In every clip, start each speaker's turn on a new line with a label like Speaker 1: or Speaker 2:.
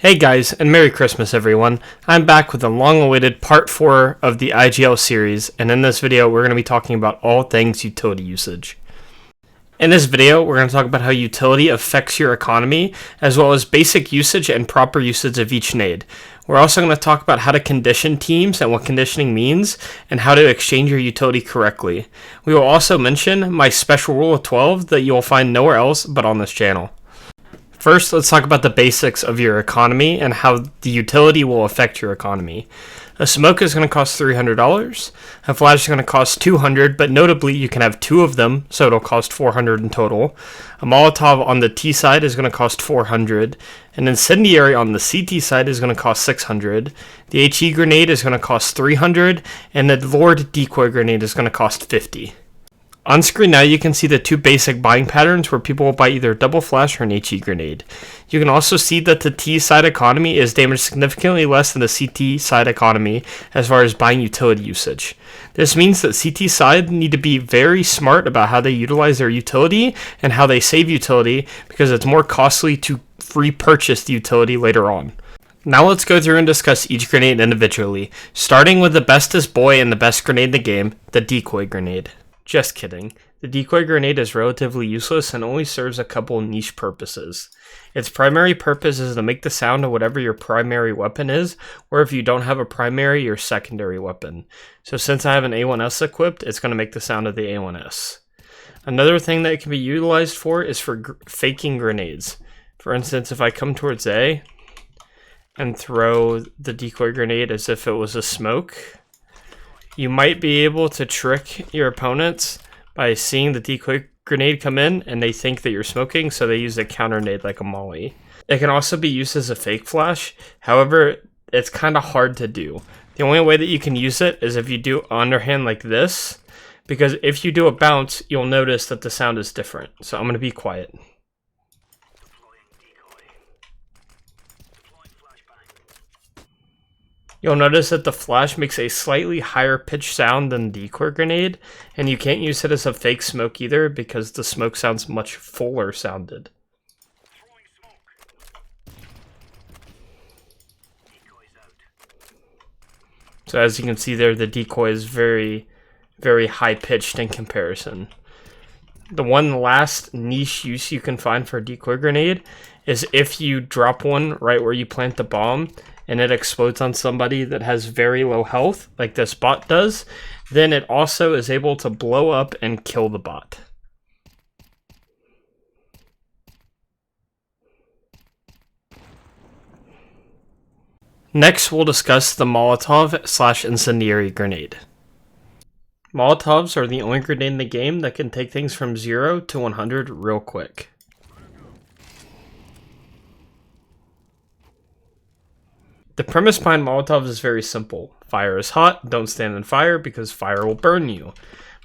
Speaker 1: Hey guys, and Merry Christmas everyone. I'm back with the long-awaited part 4 of the IGL series, and in this video we're going to be talking about all things utility usage. In this video, we're going to talk about how utility affects your economy, as well as basic usage and proper usage of each nade. We're also going to talk about how to condition teams and what conditioning means, and how to exchange your utility correctly. We will also mention my special rule of 12 that you will find nowhere else but on this channel. First, let's talk about the basics of your economy and how the utility will affect your economy. A smoke is going to cost $300, a flash is going to cost $200, but notably you can have two of them, so it'll cost $400 in total. A Molotov on the T side is going to cost $400, an Incendiary on the CT side is going to cost $600, the HE grenade is going to cost $300, and the Lord Decoy grenade is going to cost $50. On screen now you can see the two basic buying patterns where people will buy either a double flash or an HE grenade. You can also see that the T side economy is damaged significantly less than the CT side economy as far as buying utility usage. This means that CT side need to be very smart about how they utilize their utility and how they save utility, because it's more costly to repurchase the utility later on. Now let's go through and discuss each grenade individually, starting with the bestest boy and the best grenade in the game, the Decoy grenade. Just kidding. The Decoy grenade is relatively useless and only serves a couple niche purposes. Its primary purpose is to make the sound of whatever your primary weapon is, or if you don't have a primary, your secondary weapon. So since I have an A1S equipped, it's going to make the sound of the A1S. Another thing that it can be utilized for is for faking grenades. For instance, if I come towards A and throw the Decoy grenade as if it was a smoke, you might be able to trick your opponents by seeing the Decoy grenade come in and they think that you're smoking, so they use a counter nade like a molly. It can also be used as a fake flash, however, it's kind of hard to do. The only way that you can use it is if you do underhand like this, because if you do a bounce, you'll notice that the sound is different. So I'm going to be quiet. You'll notice that the flash makes a slightly higher pitch sound than the Decoy grenade, and you can't use it as a fake smoke either because the smoke sounds much fuller sounded. So as you can see there, the Decoy is very, very high pitched in comparison. The one last niche use you can find for a Decoy grenade is if you drop one right where you plant the bomb and it explodes on somebody that has very low health, like this bot does, then it also is able to blow up and kill the bot. Next, we'll discuss the Molotov/Incendiary grenade. Molotovs are the only grenade in the game that can take things from 0 to 100 real quick. The premise behind Molotovs is very simple. Fire is hot, don't stand in fire because fire will burn you.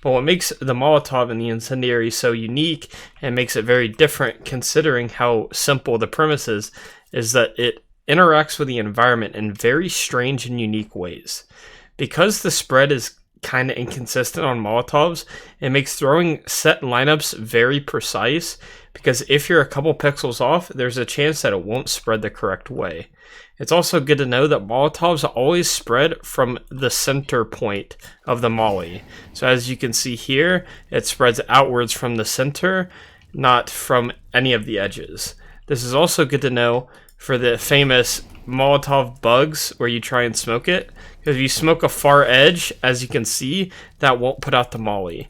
Speaker 1: But what makes the Molotov and the Incendiary so unique and makes it very different, considering how simple the premise is that it interacts with the environment in very strange and unique ways. Because the spread is kind of inconsistent on Molotovs, it makes throwing set lineups very precise, because if you're a couple pixels off, there's a chance that it won't spread the correct way. It's also good to know that Molotovs always spread from the center point of the molly. So as you can see here, it spreads outwards from the center, not from any of the edges. This is also good to know for the famous Molotov bugs where you try and smoke it, because if you smoke a far edge, as you can see, that won't put out the molly.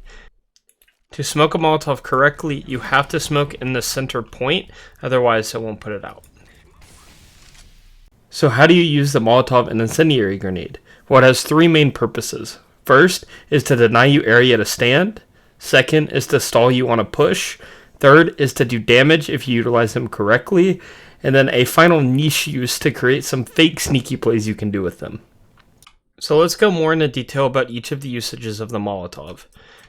Speaker 1: To smoke a Molotov correctly, you have to smoke in the center point, otherwise it won't put it out. So how do you use the Molotov and Incendiary grenade? Well, it has three main purposes. First is to deny you area to stand. Second is to stall you on a push. Third is to do damage if you utilize them correctly. And then a final niche use to create some fake sneaky plays you can do with them. So let's go more into detail about each of the usages of the Molotov.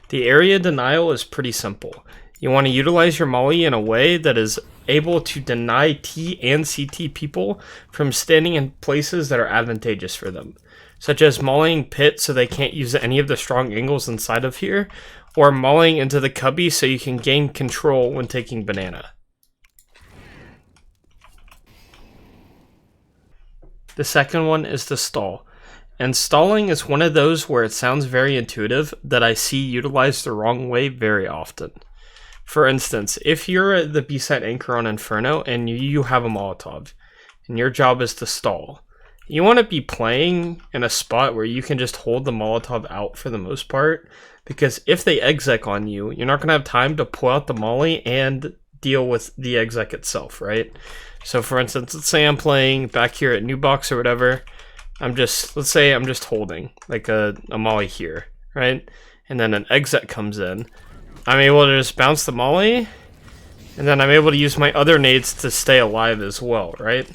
Speaker 1: The area denial is pretty simple. You want to utilize your molly in a way that is able to deny T and CT people from standing in places that are advantageous for them, such as mollying pit so they can't use any of the strong angles inside of here, or mollying into the cubby so you can gain control when taking banana. The second one is to stall. And stalling is one of those where it sounds very intuitive that I see utilized the wrong way very often. For instance, if you're the B-side anchor on Inferno and you have a Molotov, and your job is to stall, you want to be playing in a spot where you can just hold the Molotov out for the most part, because if they exec on you, you're not going to have time to pull out the molly and deal with the exec itself, right? So for instance, let's say I'm playing back here at New Box or whatever. Let's say I'm just holding like a molly here, right? And then an exec comes in. I'm able to just bounce the molly, and then I'm able to use my other nades to stay alive as well, right?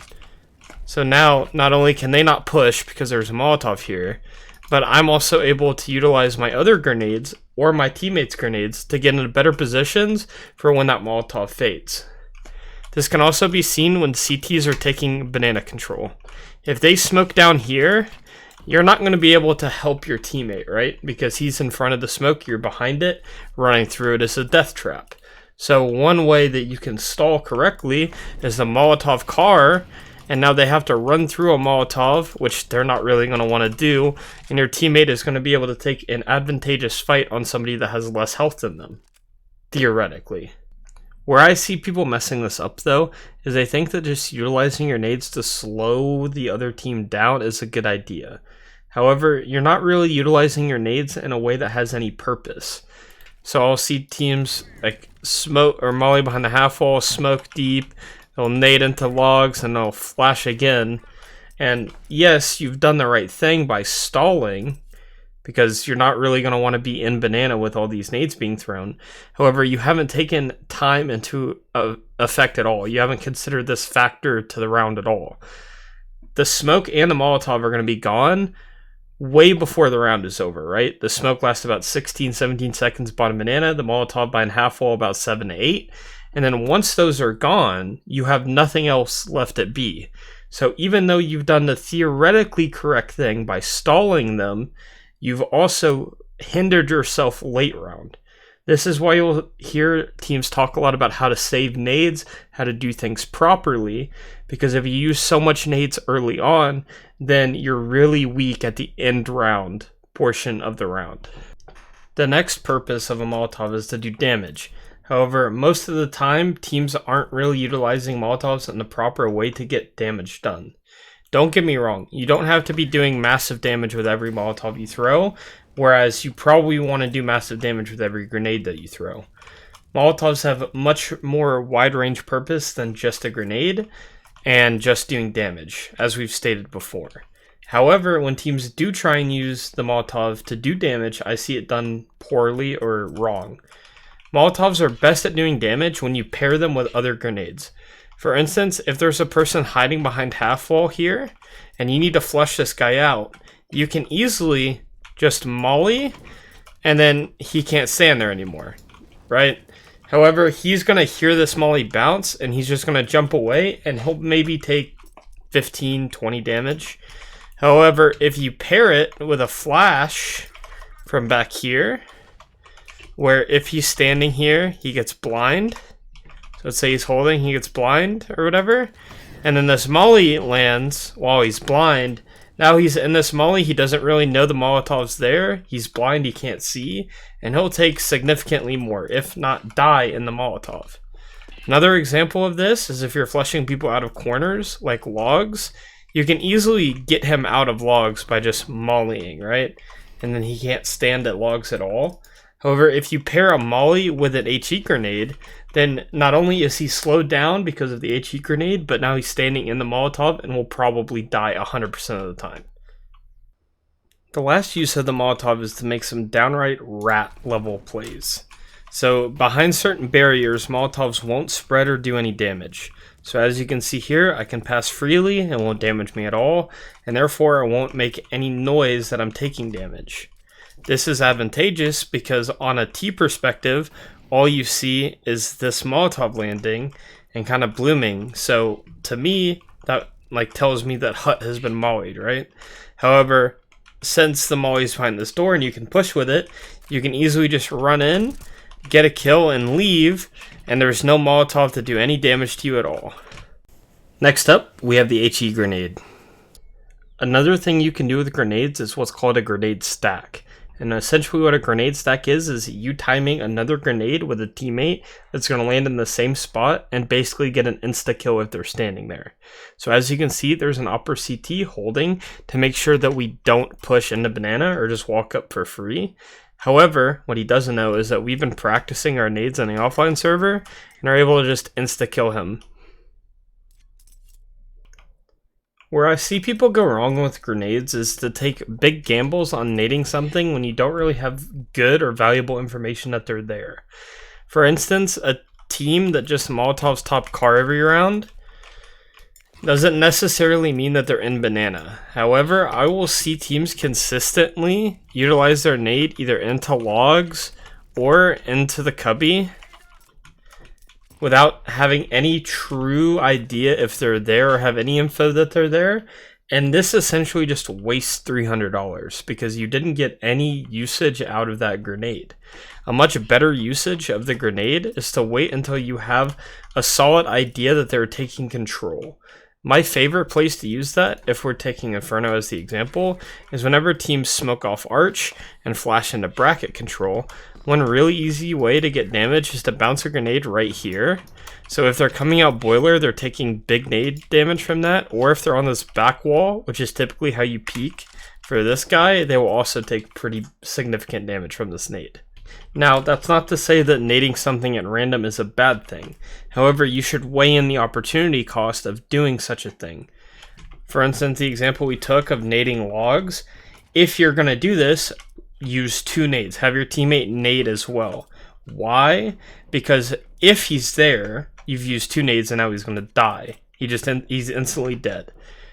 Speaker 1: So now, not only can they not push because there's a Molotov here, but I'm also able to utilize my other grenades or my teammates' grenades to get into better positions for when that Molotov fades. This can also be seen when CTs are taking banana control. If they smoke down here, you're not going to be able to help your teammate, right? Because he's in front of the smoke, you're behind it, running through it is a death trap. So one way that you can stall correctly is the Molotov car, and now they have to run through a Molotov, which they're not really going to want to do, and your teammate is going to be able to take an advantageous fight on somebody that has less health than them, theoretically. Where I see people messing this up, though, is they think that just utilizing your nades to slow the other team down is a good idea. However, you're not really utilizing your nades in a way that has any purpose. So I'll see teams like smoke or molly behind the half wall, smoke deep, they'll nade into logs, and they'll flash again. And yes, you've done the right thing by stalling, because you're not really going to want to be in banana with all these nades being thrown. However, you haven't taken time into effect at all. You haven't considered this factor to the round at all. The smoke and the Molotov are going to be gone way before the round is over, right? The smoke lasts about 16, 17 seconds bottom banana, the Molotov behind half wall about 7 to 8. And then once those are gone, you have nothing else left at B. So even though you've done the theoretically correct thing by stalling them, you've also hindered yourself late round. This is why you'll hear teams talk a lot about how to save nades, how to do things properly, because if you use so much nades early on, then you're really weak at the end round portion of the round. The next purpose of a Molotov is to do damage. However, most of the time, teams aren't really utilizing Molotovs in the proper way to get damage done. Don't get me wrong, you don't have to be doing massive damage with every Molotov you throw, whereas you probably want to do massive damage with every grenade that you throw. Molotovs have much more wide range purpose than just a grenade and just doing damage, as we've stated before. However, when teams do try and use the Molotov to do damage, I see it done poorly or wrong. Molotovs are best at doing damage when you pair them with other grenades. For instance, if there's a person hiding behind half wall here, and you need to flush this guy out, you can easily just molly, and then he can't stand there anymore, right? However, he's going to hear this molly bounce, and he's just going to jump away, and he'll maybe take 15, 20 damage. However, if you pair it with a flash from back here, where if he's standing here, he gets blind. So let's say he's holding, he gets blind or whatever. And then this molly lands while he's blind. Now he's in this molly, he doesn't really know the Molotov's there. He's blind, he can't see. And he'll take significantly more, if not die in the Molotov. Another example of this is if you're flushing people out of corners, like logs, you can easily get him out of logs by just mollying, right? And then he can't stand at logs at all. However, if you pair a molly with an HE grenade, then not only is he slowed down because of the HE grenade, but now he's standing in the Molotov and will probably die 100% of the time. The last use of the Molotov is to make some downright rat level plays. So behind certain barriers, Molotovs won't spread or do any damage. So as you can see here, I can pass freely and won't damage me at all, and therefore I won't make any noise that I'm taking damage. This is advantageous because on a T perspective, all you see is this Molotov landing and kind of blooming. So to me, that tells me that hut has been mollied, right? However, since the molly's behind this door and you can push with it, you can easily just run in, get a kill, and leave, and there's no Molotov to do any damage to you at all. Next up, we have the HE grenade. Another thing you can do with grenades is what's called a grenade stack. And essentially what a grenade stack is you timing another grenade with a teammate that's going to land in the same spot and basically get an insta-kill if they're standing there. So as you can see, there's an upper CT holding to make sure that we don't push into banana or just walk up for free. However, what he doesn't know is that we've been practicing our nades on the offline server and are able to just insta-kill him. Where I see people go wrong with grenades is to take big gambles on nading something when you don't really have good or valuable information that they're there. For instance, a team that just Molotovs top car every round doesn't necessarily mean that they're in banana. However, I will see teams consistently utilize their nade either into logs or into the cubby without having any true idea if they're there or have any info that they're there. And this essentially just wastes $300 because you didn't get any usage out of that grenade. A much better usage of the grenade is to wait until you have a solid idea that they're taking control. My favorite place to use that, if we're taking Inferno as the example, is whenever teams smoke off arch and flash into bracket control. One really easy way to get damage is to bounce a grenade right here. So if they're coming out boiler, they're taking big nade damage from that, or if they're on this back wall, which is typically how you peek for this guy, they will also take pretty significant damage from this nade. Now, that's not to say that nading something at random is a bad thing. However, you should weigh in the opportunity cost of doing such a thing. For instance, the example we took of nading logs, if you're going to do this, use 2 nades. Have your teammate nade as well. Why? Because if he's there, you've used 2 nades and now he's going to die. He's instantly dead.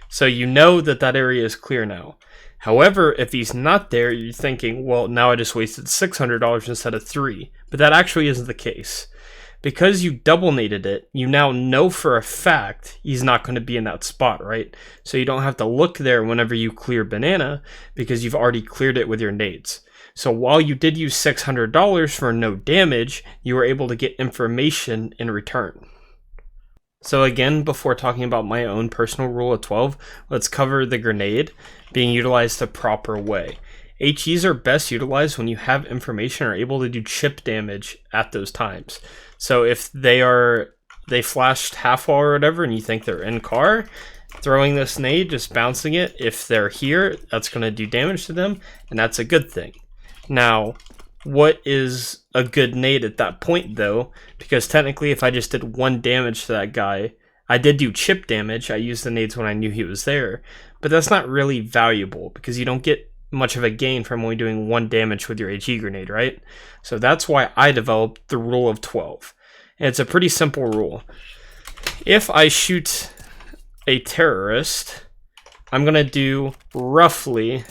Speaker 1: So you know that that area is clear now. However, if he's not there, you're thinking, well, now I just wasted $600 instead of $3. But that actually isn't the case. Because you double naded it, you now know for a fact he's not going to be in that spot, right? So you don't have to look there whenever you clear banana because you've already cleared it with your nades. So while you did use $600 for no damage, you were able to get information in return. So again, before talking about my own personal rule of 12, let's cover the grenade being utilized the proper way. HEs are best utilized when you have information or are able to do chip damage at those times. So if they flashed half wall or whatever and you think they're in car, throwing this nade, just bouncing it, if they're here, that's going to do damage to them, and that's a good thing. Now, what is a good nade at that point though? Because technically if I just did 1 damage to that guy, I did do chip damage, I used the nades when I knew he was there, but that's not really valuable because you don't get much of a gain from only doing 1 damage with your HE grenade, right? So that's why I developed the rule of 12. And it's a pretty simple rule. If I shoot a terrorist, I'm going to do roughly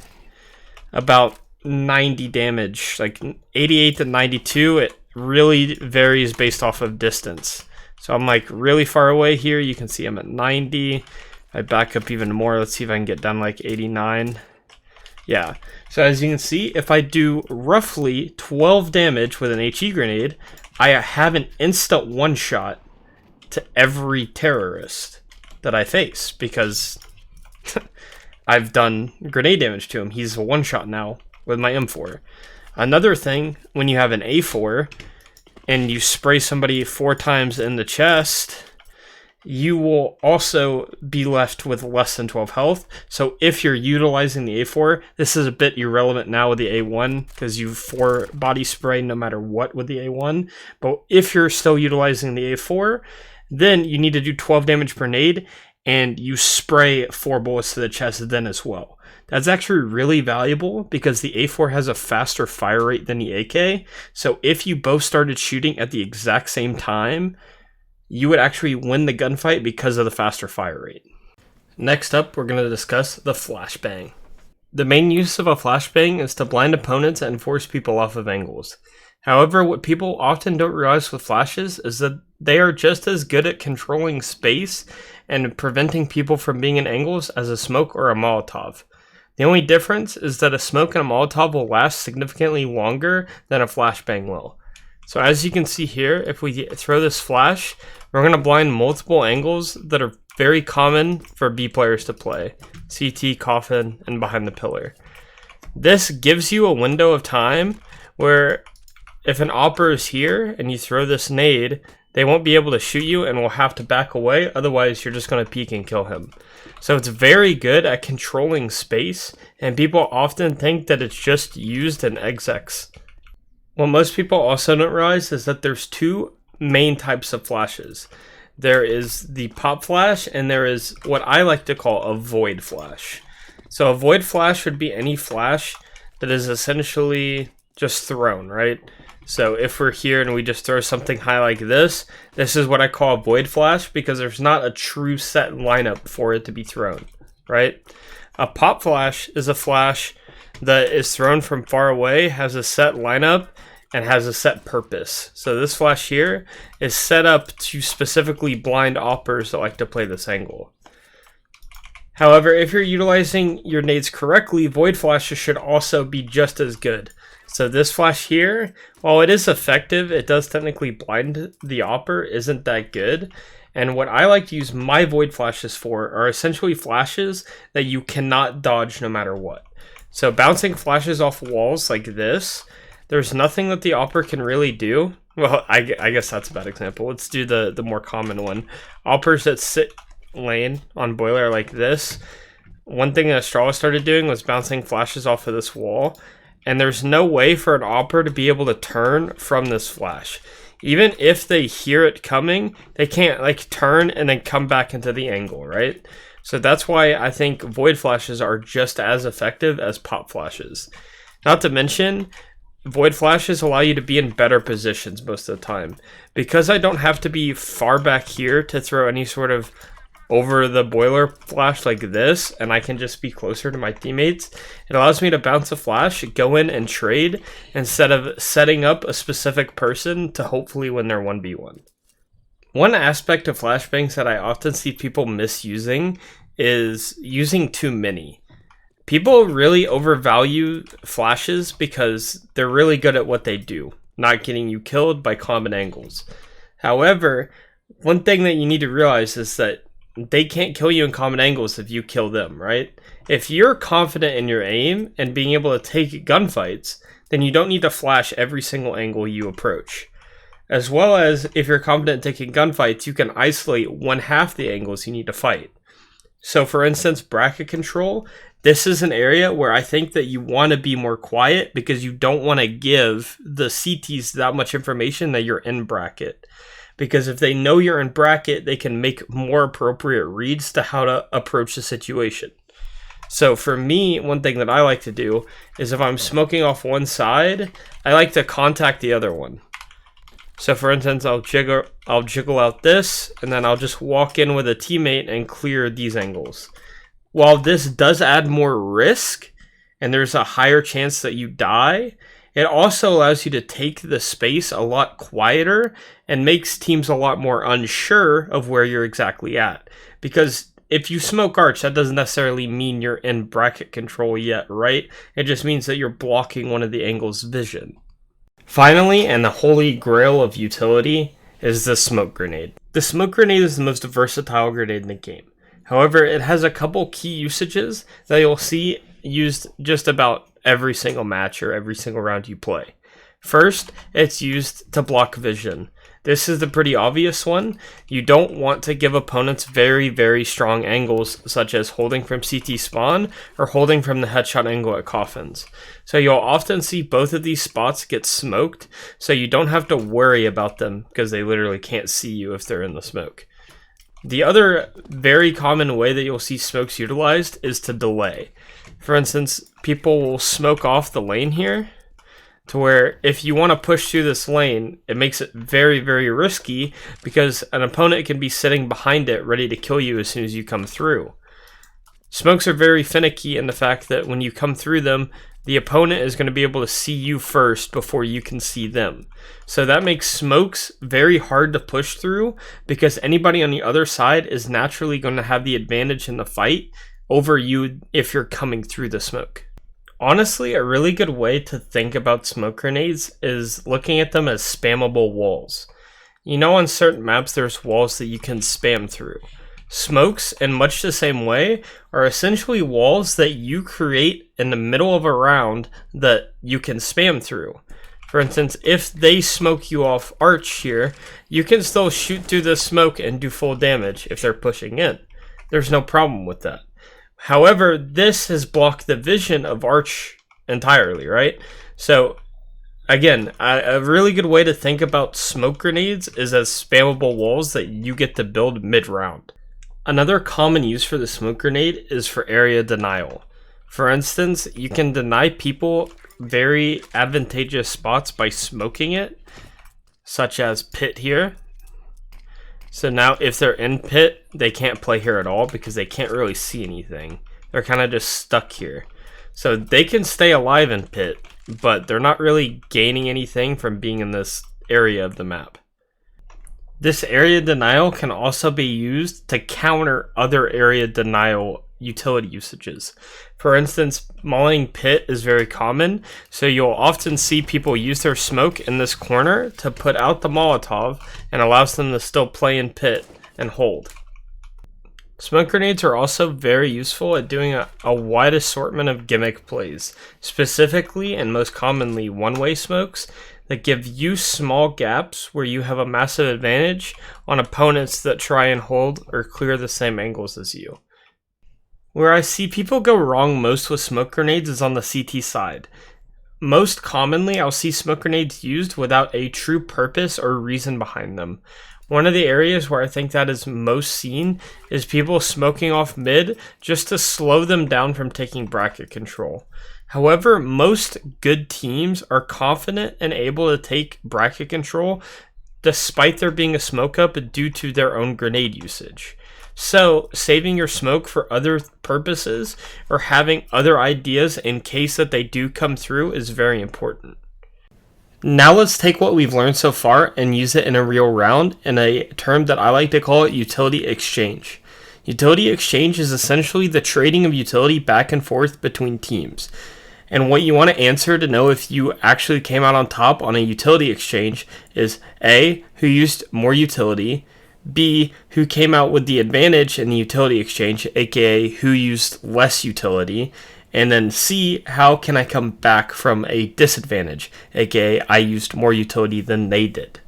Speaker 1: about 90 damage, like 88 to 92. It really varies based off of distance. So I'm like really far away here. You can see I'm at 90. I back up even more. Let's see if I can get down like 89. Yeah. So as you can see, if I do roughly 12 damage with an HE grenade, I have an instant one-shot to every terrorist that I face because I've done grenade damage to him. He's a one-shot now with my M4. Another thing, when you have an A4 and you spray somebody 4 times in the chest, you will also be left with less than 12 health. So if you're utilizing the A4, this is a bit irrelevant now with the A1 because you 4 body spray no matter what with the A1. But if you're still utilizing the A4, then you need to do 12 damage per nade and you spray 4 bullets to the chest then as well. That's actually really valuable because the A4 has a faster fire rate than the AK. So if you both started shooting at the exact same time, you would actually win the gunfight because of the faster fire rate. Next up, we're going to discuss the flashbang. The main use of a flashbang is to blind opponents and force people off of angles. However, what people often don't realize with flashes is that they are just as good at controlling space and preventing people from being in angles as a smoke or a Molotov. The only difference is that a smoke and a Molotov will last significantly longer than a flashbang will. So as you can see here, if we throw this flash, we're going to blind multiple angles that are very common for B players to play. CT, coffin, and behind the pillar. This gives you a window of time where if an opper is here and you throw this nade, they won't be able to shoot you and will have to back away, otherwise you're just going to peek and kill him. So it's very good at controlling space, and people often think that it's just used in execs. What most people also don't realize is that there's two main types of flashes. There is the pop flash, and there is what I like to call a void flash. So a void flash would be any flash that is essentially just thrown, right? So if we're here and we just throw something high like this is what I call a void flash, because there's not a true set lineup for it to be thrown, right? A pop flash is a flash that is thrown from far away, has a set lineup, and has a set purpose. So this flash here is set up to specifically blind oppers that like to play this angle. However, if you're utilizing your nades correctly, void flashes should also be just as good. So this flash here, while it is effective, it does technically blind the opper, isn't that good. And what I like to use my void flashes for are essentially flashes that you cannot dodge no matter what. So bouncing flashes off walls like this, there's nothing that the opper can really do. Well, I guess that's a bad example. Let's do the more common one. Oppers that sit lane on boiler like this. One thing that Straw started doing was bouncing flashes off of this wall. And there's no way for an opper to be able to turn from this flash. Even if they hear it coming, they can't like turn and then come back into the angle, right? So that's why I think void flashes are just as effective as pop flashes. Not to mention, void flashes allow you to be in better positions most of the time. Because I don't have to be far back here to throw any sort of over the boiler flash like this, and I can just be closer to my teammates, it allows me to bounce a flash, go in and trade, instead of setting up a specific person to hopefully win their 1v1. One aspect of flashbangs that I often see people misusing is using too many. People really overvalue flashes because they're really good at what they do, not getting you killed by common angles. However, one thing that you need to realize is that they can't kill you in common angles if you kill them, right? If you're confident in your aim and being able to take gunfights, then you don't need to flash every single angle you approach. As well as, if you're confident in taking gunfights, you can isolate 1/2 the angles you need to fight. So for instance, bracket control, this is an area where I think that you want to be more quiet because you don't want to give the CTs that much information that you're in bracket. Because if they know you're in bracket, they can make more appropriate reads to how to approach the situation. So for me, one thing that I like to do is if I'm smoking off one side, I like to contact the other one. So for instance, I'll jiggle out this, and then I'll just walk in with a teammate and clear these angles. While this does add more risk, and there's a higher chance that you die, it also allows you to take the space a lot quieter and makes teams a lot more unsure of where you're exactly at. Because if you smoke arch, that doesn't necessarily mean you're in bracket control yet, right? It just means that you're blocking one of the angle's vision. Finally, and the holy grail of utility, is the smoke grenade. The smoke grenade is the most versatile grenade in the game. However, it has a couple key usages that you'll see used just about every single match or every single round you play. First, it's used to block vision. This is the pretty obvious one. You don't want to give opponents very, very strong angles, such as holding from CT spawn or holding from the headshot angle at coffins. So you'll often see both of these spots get smoked, so you don't have to worry about them because they literally can't see you if they're in the smoke. The other very common way that you'll see smokes utilized is to delay. For instance, people will smoke off the lane here, to where if you want to push through this lane, it makes it very, very risky because an opponent can be sitting behind it ready to kill you as soon as you come through. Smokes are very finicky in the fact that when you come through them, the opponent is going to be able to see you first before you can see them. So that makes smokes very hard to push through because anybody on the other side is naturally going to have the advantage in the fight over you if you're coming through the smoke. Honestly, a really good way to think about smoke grenades is looking at them as spammable walls. You know, on certain maps, there's walls that you can spam through. Smokes, in much the same way, are essentially walls that you create in the middle of a round that you can spam through. For instance, if they smoke you off arch here, you can still shoot through the smoke and do full damage if they're pushing in. There's no problem with that. However, this has blocked the vision of arch entirely, right? So again, a really good way to think about smoke grenades is as spammable walls that you get to build mid-round. Another common use for the smoke grenade is for area denial. For instance, you can deny people very advantageous spots by smoking it, such as pit here. So now if they're in pit, they can't play here at all because they can't really see anything. They're kind of just stuck here. So they can stay alive in pit, but they're not really gaining anything from being in this area of the map. This area denial can also be used to counter other area denial utility usages. For instance, mauling pit is very common, so you'll often see people use their smoke in this corner to put out the Molotov and allows them to still play in pit and hold. Smoke grenades are also very useful at doing a wide assortment of gimmick plays, specifically and most commonly one-way smokes that give you small gaps where you have a massive advantage on opponents that try and hold or clear the same angles as you. Where I see people go wrong most with smoke grenades is on the CT side. Most commonly, I'll see smoke grenades used without a true purpose or reason behind them. One of the areas where I think that is most seen is people smoking off mid just to slow them down from taking bracket control. However, most good teams are confident and able to take bracket control despite there being a smoke up due to their own grenade usage. So, saving your smoke for other purposes or having other ideas in case that they do come through is very important. Now let's take what we've learned so far and use it in a real round in a term that I like to call it utility exchange. Utility exchange is essentially the trading of utility back and forth between teams. And what you want to answer to know if you actually came out on top on a utility exchange is A, who used more utility, B, who came out with the advantage in the utility exchange, aka who used less utility, and then C, how can I come back from a disadvantage, aka I used more utility than they did.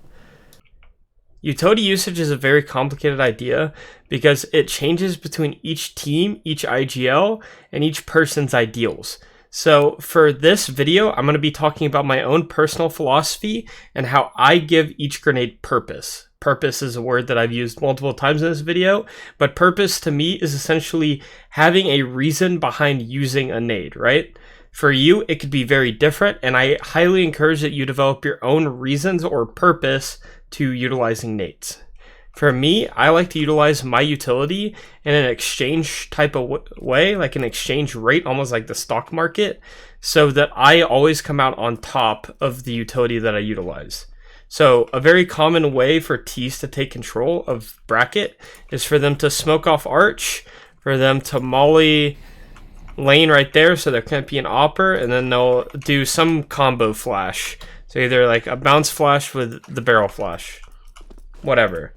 Speaker 1: Utility usage is a very complicated idea because it changes between each team, each IGL, and each person's ideals. So for this video, I'm going to be talking about my own personal philosophy and how I give each grenade purpose. Purpose is a word that I've used multiple times in this video, but purpose to me is essentially having a reason behind using a nade, right? For you, it could be very different, and I highly encourage that you develop your own reasons or purpose to utilizing nades. For me, I like to utilize my utility in an exchange type of way, like an exchange rate, almost like the stock market, so that I always come out on top of the utility that I utilize. So a very common way for teams to take control of bracket is for them to smoke off arch, for them to molly lane right there so there can't be an opper, and then they'll do some combo flash. So either like a bounce flash with the barrel flash, whatever.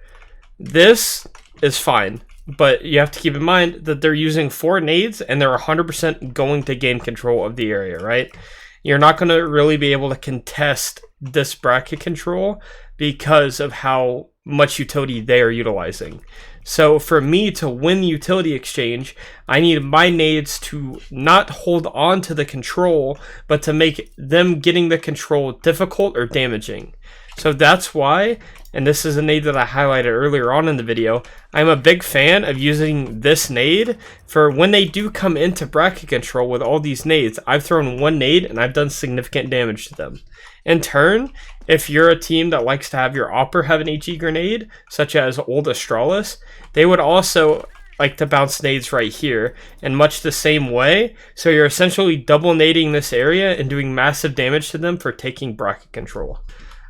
Speaker 1: This is fine, but you have to keep in mind that they're using 4 nades and they're 100% going to gain control of the area, right? You're not going to really be able to contest this bracket control because of how much utility they are utilizing. So for me to win the utility exchange, I need my nades to not hold on to the control, but to make them getting the control difficult or damaging. So that's why, and this is a nade that I highlighted earlier on in the video, I'm a big fan of using this nade for when they do come into bracket control with all these nades. I've thrown one nade and I've done significant damage to them. In turn, if you're a team that likes to have your opper have an HE grenade, such as Old Astralis, they would also like to bounce nades right here in much the same way. So you're essentially double nading this area and doing massive damage to them for taking bracket control.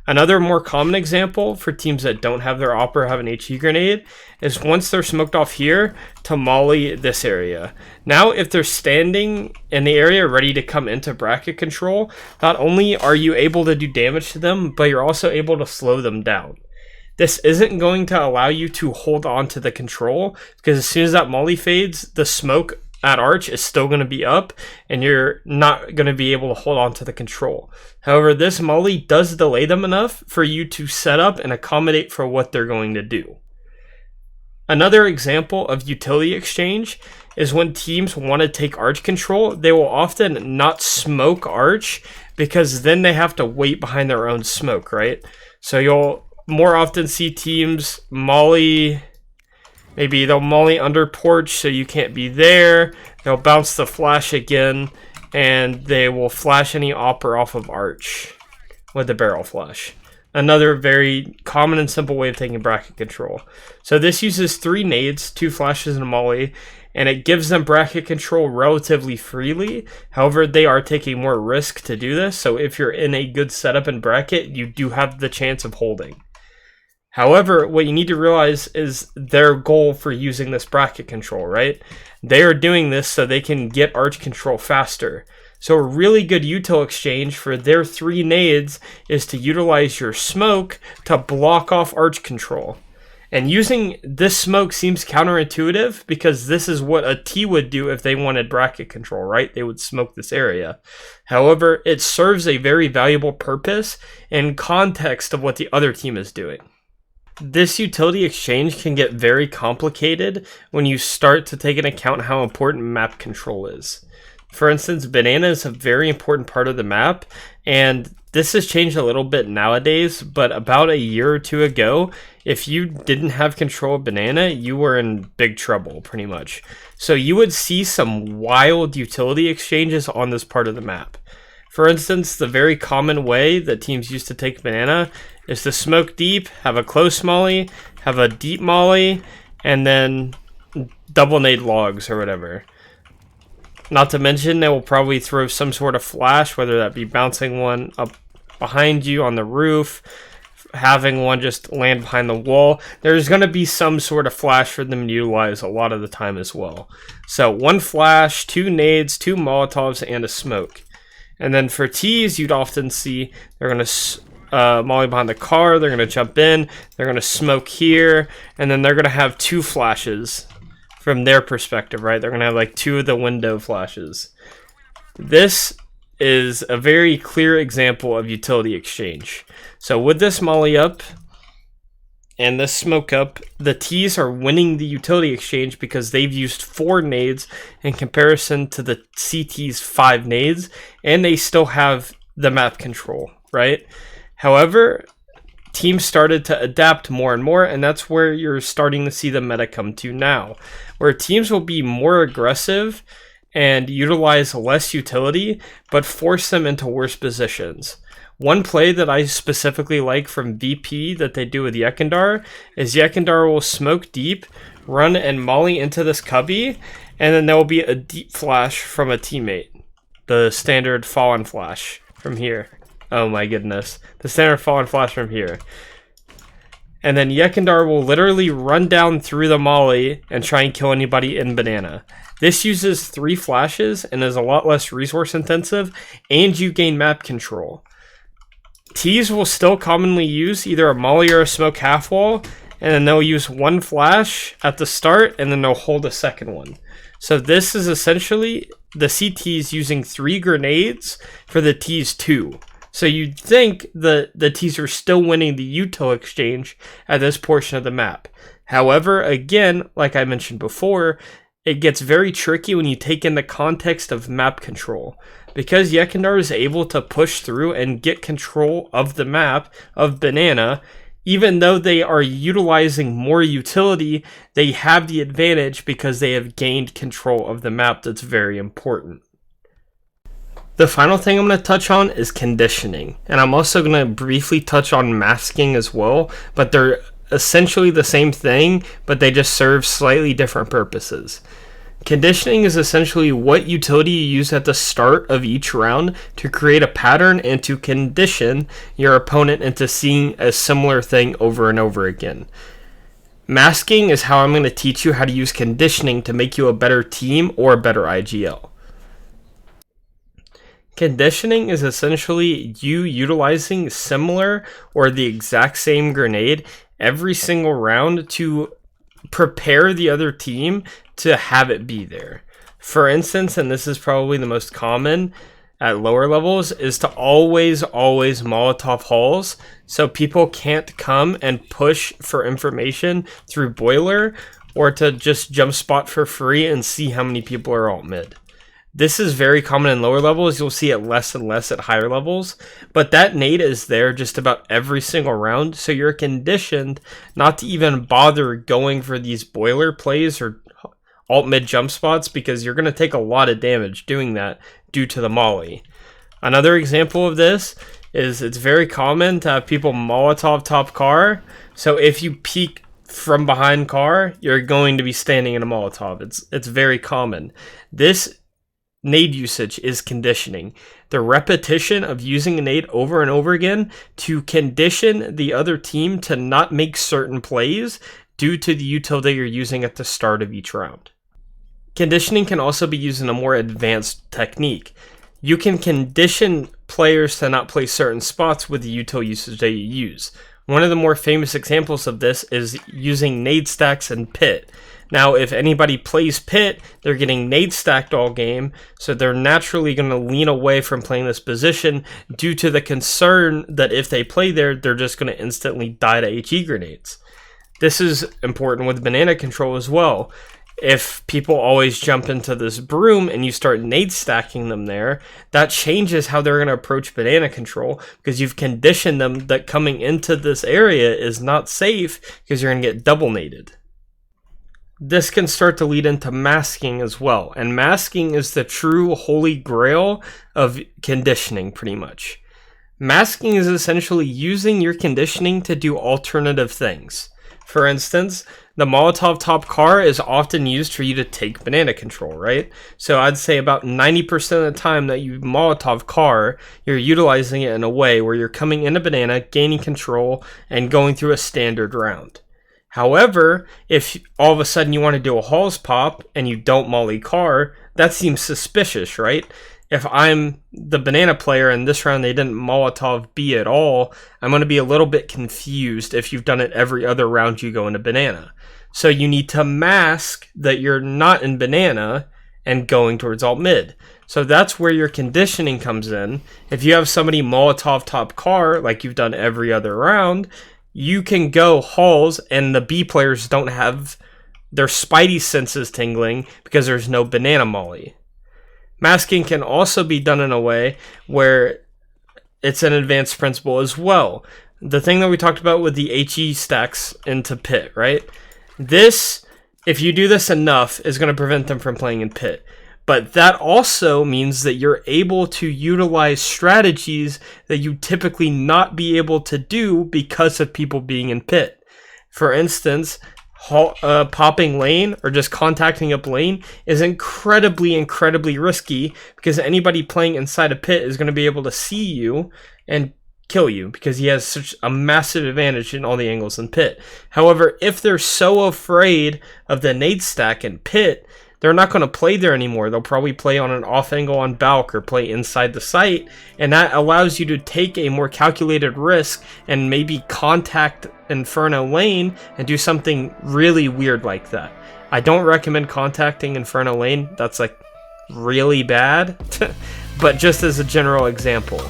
Speaker 1: Another more common example for teams that don't have their opper have an HE grenade is once they're smoked off here to molly this area. Now if they're standing in the area ready to come into bracket control, not only are you able to do damage to them, but you're also able to slow them down. This isn't going to allow you to hold on to the control, because as soon as that molly fades, the smoke at arch is still going to be up and you're not going to be able to hold on to the control. However, this molly does delay them enough for you to set up and accommodate for what they're going to do. Another example of utility exchange is when teams want to take arch control, they will often not smoke arch, because then they have to wait behind their own smoke, right? So you'll more often see teams molly, maybe they'll molly under porch so you can't be there, they'll bounce the flash again, and they will flash any opper off of arch with the barrel flash. Another very common and simple way of taking bracket control. So this uses 3 nades, 2 flashes, and a molly, and it gives them bracket control relatively freely. However, they are taking more risk to do this, so if you're in a good setup in bracket, you do have the chance of holding. However, what you need to realize is their goal for using this bracket control, right? They are doing this so they can get arch control faster. So a really good util exchange for their 3 nades is to utilize your smoke to block off arch control. And using this smoke seems counterintuitive, because this is what a T would do if they wanted bracket control, right? They would smoke this area. However, it serves a very valuable purpose in context of what the other team is doing. This utility exchange can get very complicated when you start to take into account how important map control is. For instance, banana is a very important part of the map, and this has changed a little bit nowadays, but about a year or 2 ago, if you didn't have control of banana, you were in big trouble, pretty much. So you would see some wild utility exchanges on this part of the map. For instance, the very common way that teams used to take banana is to smoke deep, have a close molly, have a deep molly, and then double nade logs or whatever. Not to mention, they will probably throw some sort of flash, whether that be bouncing one up behind you on the roof, having one just land behind the wall. There's going to be some sort of flash for them to utilize a lot of the time as well. So 1 flash, 2 nades, 2 Molotovs, and a smoke. And then for T's, you'd often see they're going to molly behind the car, they're going to jump in, they're going to smoke here, and then they're going to have 2 flashes from their perspective, right? They're going to have like 2 of the window flashes. This is a very clear example of utility exchange. So with this molly up and this smoke up, the T's are winning the utility exchange because they've used 4 nades in comparison to the CT's 5 nades, and they still have the map control, right? However, teams started to adapt more and more, and that's where you're starting to see the meta come to now, where teams will be more aggressive and utilize less utility, but force them into worse positions. One play that I specifically like from VP that they do with Yekindar is Yekindar will smoke deep, run and molly into this cubby, and then there will be a deep flash from a teammate. The standard fallen flash from here. Oh my goodness. The standard fallen flash from here. And then Yekindar will literally run down through the molly and try and kill anybody in banana. This uses 3 flashes and is a lot less resource intensive, and you gain map control. T's will still commonly use either a molly or a smoke half wall, and then they'll use 1 flash at the start, and then they'll hold a second one. So this is essentially the CT's using 3 grenades for the T's 2. So you'd think the T's are still winning the util exchange at this portion of the map. However, again, like I mentioned before, it gets very tricky when you take in the context of map control. Because Yekindar is able to push through and get control of the map of banana, even though they are utilizing more utility, they have the advantage because they have gained control of the map. That's very important. The final thing I'm going to touch on is conditioning, and I'm also going to briefly touch on masking as well, but they're essentially the same thing, but they just serve slightly different purposes. Conditioning is essentially what utility you use at the start of each round to create a pattern and to condition your opponent into seeing a similar thing over and over again. Masking is how I'm going to teach you how to use conditioning to make you a better team or a better IGL. Conditioning is essentially you utilizing similar or the exact same grenade every single round to prepare the other team to have it be there. For instance, and this is probably the most common at lower levels, is to always Molotov halls so people can't come and push for information through boiler, or to just jump spot for free and see how many people are alt mid. This is very common in lower levels. You'll see it less and less at higher levels, but that nade is there just about every single round, so you're conditioned not to even bother going for these boiler plays or alt mid jump spots, because you're going to take a lot of damage doing that due to the molly. Another example of this is it's very common to have people Molotov top car, so if you peek from behind car, you're going to be standing in a Molotov. It's very common. This nade usage is conditioning. The repetition of using a nade over and over again to condition the other team to not make certain plays due to the utility you're using at the start of each round. Conditioning can also be used in a more advanced technique. You can condition players to not play certain spots with the util usage that you use. One of the more famous examples of this is using nade stacks in pit. Now, if anybody plays pit, they're getting nade stacked all game, so they're naturally going to lean away from playing this position due to the concern that if they play there, they're just going to instantly die to HE grenades. This is important with banana control as well. If people always jump into this broom and you start nade stacking them there, that changes how they're going to approach banana control, because you've conditioned them that coming into this area is not safe because you're going to get double naded. This can start to lead into masking as well, and masking is the true holy grail of conditioning pretty much. Masking is essentially using your conditioning to do alternative things. For instance, the Molotov top car is often used for you to take banana control, right? So I'd say about 90% of the time that you Molotov car, you're utilizing it in a way where you're coming into banana, gaining control, and going through a standard round. However, if all of a sudden you want to do a halls pop and you don't molly car, that seems suspicious, right? If I'm the banana player and this round they didn't Molotov B at all, I'm going to be a little bit confused if you've done it every other round you go into banana. So you need to mask that you're not in banana and going towards alt mid. So that's where your conditioning comes in. If you have somebody Molotov top car like you've done every other round, you can go halls and the B players don't have their spidey senses tingling because there's no banana molly. Masking can also be done in a way where it's an advanced principle as well. The thing that we talked about with the HE stacks into pit, right? This, if you do this enough, is going to prevent them from playing in pit. But that also means that you're able to utilize strategies that you typically not be able to do because of people being in pit. For instance, popping lane or just contacting up lane is incredibly risky, because anybody playing inside a pit is going to be able to see you and kill you because he has such a massive advantage in all the angles in pit. However, if they're so afraid of the nade stack in pit, they're not going to play there anymore. They'll probably play on an off angle on Balk or play inside the site, and that allows you to take a more calculated risk and maybe contact Inferno lane and do something really weird like that. I don't recommend contacting Inferno lane. That's like really bad, but just as a general example.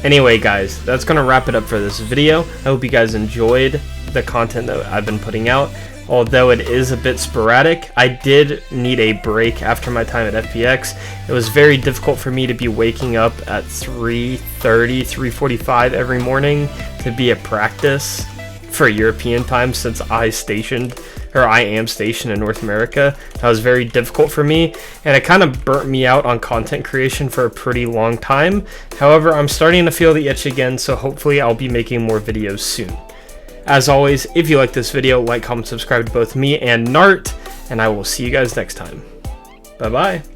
Speaker 1: Anyway guys, that's going to wrap it up for this video. I hope you guys enjoyed the content that I've been putting out. Although it is a bit sporadic, I did need a break after my time at FPX. It was very difficult for me to be waking up at 3:30, 3:45 every morning to be at practice for European time, since I am stationed in North America. That was very difficult for me, and it kind of burnt me out on content creation for a pretty long time. However, I'm starting to feel the itch again, so hopefully I'll be making more videos soon. As always, if you like this video, like, comment, subscribe to both me and Nart, and I will see you guys next time. Bye-bye.